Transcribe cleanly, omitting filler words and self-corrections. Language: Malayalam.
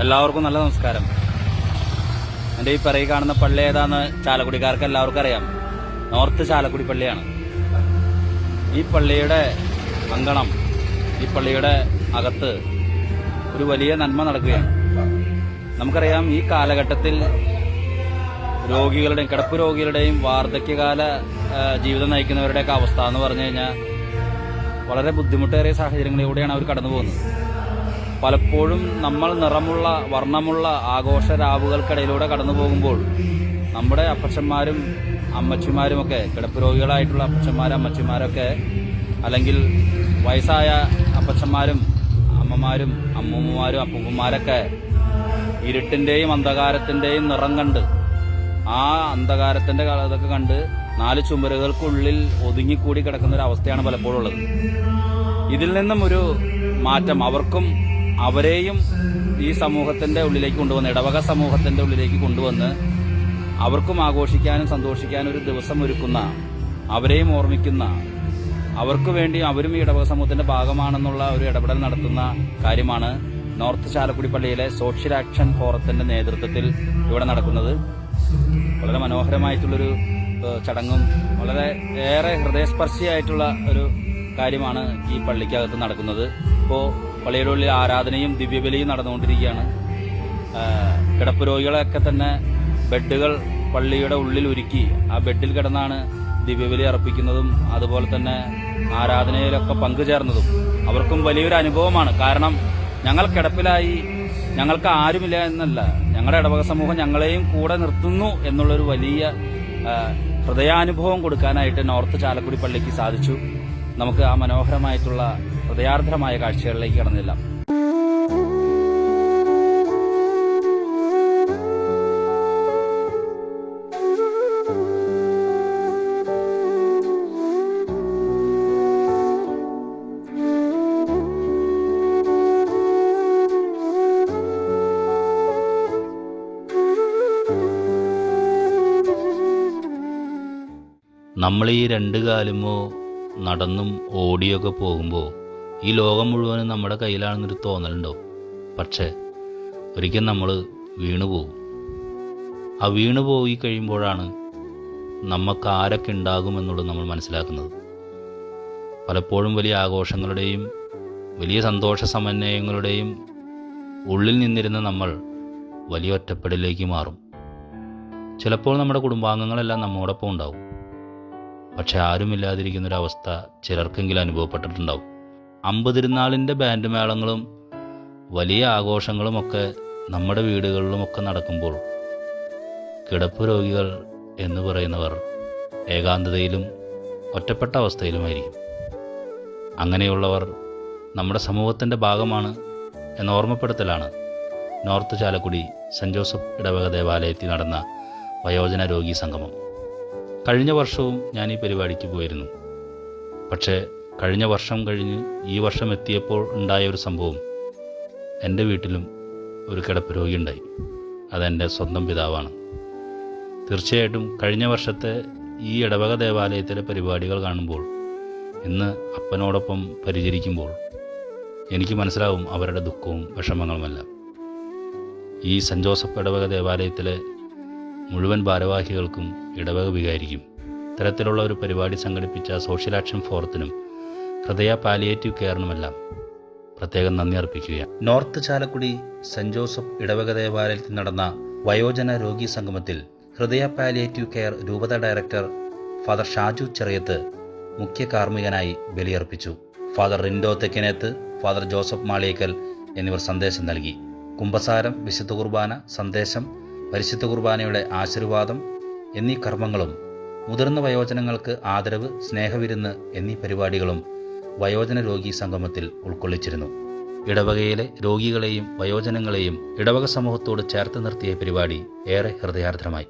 എല്ലാവർക്കും നല്ല നമസ്കാരം. എൻ്റെ ഈ പിറകെ കാണുന്ന പള്ളി ഏതാന്ന് ചാലക്കുടിക്കാർക്ക് എല്ലാവർക്കും അറിയാം. നോർത്ത് ചാലക്കുടി പള്ളിയാണ്. ഈ പള്ളിയുടെ അങ്കണം, ഈ പള്ളിയുടെ അകത്ത് ഒരു വലിയ നന്മ നടക്കുകയാണ്. നമുക്കറിയാം, ഈ കാലഘട്ടത്തിൽ രോഗികളുടെയും കിടപ്പ് രോഗികളുടെയും വാർദ്ധക്യകാല ജീവിതം നയിക്കുന്നവരുടെയൊക്കെ അവസ്ഥ എന്ന് പറഞ്ഞു കഴിഞ്ഞാൽ വളരെ ബുദ്ധിമുട്ടേറിയ സാഹചര്യങ്ങളിലൂടെയാണ് അവർ കടന്നു പോകുന്നത്. പലപ്പോഴും നമ്മൾ നിറമുള്ള വർണ്ണമുള്ള ആഘോഷ രാവുകൾക്കിടയിലൂടെ കടന്നു പോകുമ്പോൾ നമ്മുടെ അപ്പച്ചന്മാരും അമ്മച്ചിമാരുമൊക്കെ, കിടപ്പ് രോഗികളായിട്ടുള്ള അപ്പച്ചന്മാരും അമ്മച്ചിമാരൊക്കെ, അല്ലെങ്കിൽ വയസ്സായ അപ്പച്ചന്മാരും അമ്മമാരും അമ്മൂമ്മമാരും അപ്പൂപ്പന്മാരൊക്കെ ഇരുട്ടിൻ്റെയും അന്ധകാരത്തിൻ്റെയും നിറം കണ്ട്, ആ അന്ധകാരത്തിൻ്റെ ഇതൊക്കെ കണ്ട് 4 ചുമരുകൾക്കുള്ളിൽ ഒതുങ്ങിക്കൂടി കിടക്കുന്ന ഒരു അവസ്ഥയാണ് പലപ്പോഴും ഉള്ളത്. ഇതിൽ നിന്നും ഒരു മാറ്റം അവർക്കും അവരെയും ഈ സമൂഹത്തിന്റെ ഉള്ളിലേക്ക് കൊണ്ടുവന്ന്, ഇടവക സമൂഹത്തിന്റെ ഉള്ളിലേക്ക് കൊണ്ടുവന്ന് അവർക്കും ആഘോഷിക്കാനും സന്തോഷിക്കാനും ഒരു ദിവസം ഒരുക്കുന്ന, അവരെയും ഓർമ്മിക്കുന്ന, അവർക്ക് വേണ്ടി അവരും ഈ ഇടവക സമൂഹത്തിന്റെ ഭാഗമാണെന്നുള്ള ഒരു ഇടപെടൽ നടത്തുന്ന കാര്യമാണ് നോർത്ത് ചാലക്കുടി പള്ളിയിലെ സോഷ്യൽ ആക്ഷൻ ഫോറത്തിന്റെ നേതൃത്വത്തിൽ ഇവിടെ നടക്കുന്നത്. വളരെ മനോഹരമായിട്ടുള്ളൊരു ചടങ്ങും വളരെ ഏറെ ഹൃദയസ്പർശിയായിട്ടുള്ള ഒരു കാര്യമാണ് ഈ പള്ളിക്കകത്ത് നടക്കുന്നത്. ഇപ്പോൾ പള്ളിയുടെ ഉള്ളിൽ ആരാധനയും ദിവ്യബലിയും നടന്നുകൊണ്ടിരിക്കുകയാണ്. കിടപ്പ് രോഗികളെയൊക്കെ തന്നെ ബെഡുകൾ പള്ളിയുടെ ഉള്ളിൽ ഒരുക്കി ആ ബെഡിൽ കിടന്നാണ് ദിവ്യബലി അർപ്പിക്കുന്നതും അതുപോലെ തന്നെ ആരാധനയിലൊക്കെ പങ്കുചേർന്നതും അവർക്കും വലിയൊരു അനുഭവമാണ്. കാരണം ഞങ്ങൾ കിടപ്പിലായി, ഞങ്ങൾക്ക് ആരുമില്ല എന്നല്ല, ഞങ്ങളുടെ ഇടവക സമൂഹം ഞങ്ങളെയും കൂടെ നിർത്തുന്നു എന്നുള്ളൊരു വലിയ ഹൃദയാനുഭവം കൊടുക്കാനായിട്ട് നോർത്ത് ചാലക്കുടി പള്ളിക്ക് സാധിച്ചു. നമുക്ക് ആ മനോഹരമായിട്ടുള്ള ഹൃദയാർദ്രമായ കാഴ്ചകളിലേക്ക് കടന്നില്ല. നമ്മൾ ഈ 2 കാലുമോ നടന്നും ഓടിയൊക്കെ പോകുമ്പോൾ ഈ ലോകം മുഴുവനും നമ്മുടെ കയ്യിലാണെന്നൊരു തോന്നലുണ്ടോ? പക്ഷേ ഒരിക്കൽ നമ്മൾ വീണുപോകും. ആ വീണുപോയി കഴിയുമ്പോഴാണ് നമുക്ക് ആരൊക്കെ ഉണ്ടാകുമെന്നുള്ളത് നമ്മൾ മനസ്സിലാക്കുന്നത്. പലപ്പോഴും വലിയ ആഘോഷങ്ങളുടെയും വലിയ സന്തോഷ സമന്വയങ്ങളുടെയും ഉള്ളിൽ നിന്നിരുന്ന നമ്മൾ വലിയ ഒറ്റപ്പെടലിലേക്ക് മാറും. ചിലപ്പോൾ നമ്മുടെ കുടുംബാംഗങ്ങളെല്ലാം നമ്മോടൊപ്പം ഉണ്ടാവും. പക്ഷെ ആരുമില്ലാതിരിക്കുന്നൊരവസ്ഥ ചിലർക്കെങ്കിലും അനുഭവപ്പെട്ടിട്ടുണ്ടാവും. 50 തിരുനാളിൻ്റെ ബാൻഡ് മേളങ്ങളും വലിയ ആഘോഷങ്ങളുമൊക്കെ നമ്മുടെ വീടുകളിലുമൊക്കെ നടക്കുമ്പോൾ കിടപ്പ് രോഗികൾ എന്ന് പറയുന്നവർ ഏകാന്തതയിലും ഒറ്റപ്പെട്ട അവസ്ഥയിലുമായിരിക്കും. അങ്ങനെയുള്ളവർ നമ്മുടെ സമൂഹത്തിൻ്റെ ഭാഗമാണ് എന്ന ഓർമ്മപ്പെടുത്തലാണ് നോർത്ത് ചാലക്കുടി സെൻറ് ജോസഫ് ഇടവക ദേവാലയത്തിൽ നടന്ന വയോജന രോഗി സംഗമം. കഴിഞ്ഞ വർഷവും ഞാൻ ഈ പരിപാടിക്ക് പോയിരുന്നു. പക്ഷേ കഴിഞ്ഞ വർഷം കഴിഞ്ഞ് ഈ വർഷം എത്തിയപ്പോൾ ഉണ്ടായ ഒരു സംഭവം, എൻ്റെ വീട്ടിലും ഒരു കിടപ്പ് രോഗി ഉണ്ടായി. അതെൻ്റെ സ്വന്തം പിതാവാണ്. തീർച്ചയായിട്ടും കഴിഞ്ഞ വർഷത്തെ ഈ ഇടവക ദേവാലയത്തിലെ പരിപാടികൾ കാണുമ്പോൾ, ഇന്ന് അപ്പനോടൊപ്പം പരിചരിക്കുമ്പോൾ എനിക്ക് മനസ്സിലാവും അവരുടെ ദുഃഖവും വിഷമങ്ങളുമെല്ലാം. ഈ സെൻറ് ജോസഫ് ഇടവക ദേവാലയത്തിലെ മുഴുവൻ ഭാരവാഹികൾക്കും ഇടവക വികാരിക്കും ഇത്തരത്തിലുള്ള ഒരു പരിപാടി സംഘടിപ്പിച്ച സോഷ്യൽ ആക്ഷൻ ഫോറത്തിനും ഹൃദയ പാലിയേറ്റീവ് കെയറിനുമെല്ലാം പ്രത്യേകം നന്ദി അർപ്പിക്കുകയാണ്. നോർത്ത് ചാലക്കുടി സെൻറ് ജോസഫ് ഇടവക ദേവാലയത്തിൽ നടന്ന വയോജന രോഗി സംഗമത്തിൽ ഹൃദയ പാലിയേറ്റീവ് കെയർ രൂപത ഡയറക്ടർ ഫാദർ ഷാജു ചെറിയത്ത് മുഖ്യ കാർമ്മികനായി ബലിയർപ്പിച്ചു. Father Rindo Thekkinath, father Joseph Maliyekkal എന്നിവർ സന്ദേശം നൽകി. കുമ്പസാരം, വിശുദ്ധ കുർബാന, സന്ദേശം, പരിശുദ്ധ കുർബാനയുടെ ആശീർവാദം എന്നീ കർമ്മങ്ങളും മുതിർന്ന വയോജനങ്ങൾക്ക് ആദരവ്, സ്നേഹവിരുന്ന് എന്നീ പരിപാടികളും വയോജന രോഗി സംഗമത്തിൽ ഉൾക്കൊള്ളിച്ചിരുന്നു. ഇടവകയിലെ രോഗികളെയും വയോജനങ്ങളെയും ഇടവക സമൂഹത്തോട് ചേർത്ത് നിർത്തിയ പരിപാടി ഏറെ ഹൃദയാർദ്രമായി.